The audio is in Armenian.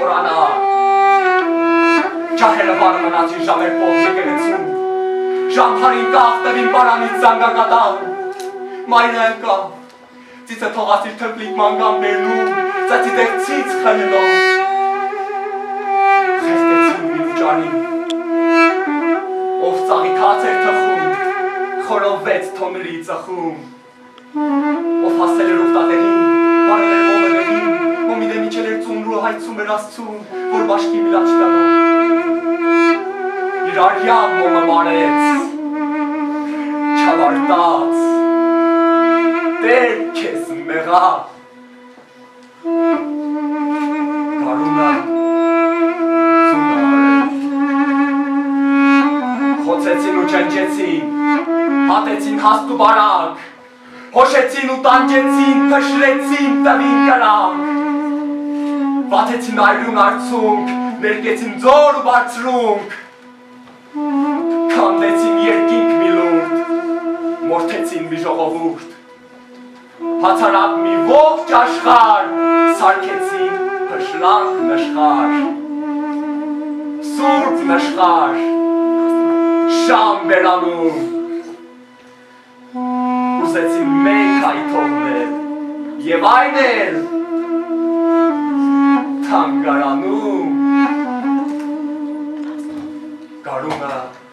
կորանա Չահերը վար մնացին ժամեր պողջի գերեցում Ժամփարին կաղ տվին պարանից զանգակատան Մայրը ընկա Ծիծը թողասիր թպլիկ մանգան բերնում Ծածի տեղցից խնելով Խեստեցին միլուջանին Ով ծաղի թաց էր թխում Խորովեց թոների ծխում Ով հասել էր ուղտատերին Բարել էր մոմերերին Մոմիդե միչել էր ծունրու հայցում էր ասցում Որ բաշկի միլաչ տանա Իրարյան մոմը մարեց Չավարտած Տեր քեզ մեղա Կարունը Խոցեցին ու ճնջեցին Հատեցին հաստ ու բարակ Հոշեցին ու տանջեցին Թշրեցին տվին կրակ Վաթեցին այրուն արցունք Ներկեցին ձոր ու բարձրունք Կանդեցին երկինք մի լուրդ Մորթեցին մի ժողովուրդ Հացարապ մի ողջ աշխար Սարքեցին փշրանք նշխար Սուրբ նշխար Շամ բերանում Ուզեցին մեկ հայթողնել Եվ այն էլ Թանգարանում Կարունը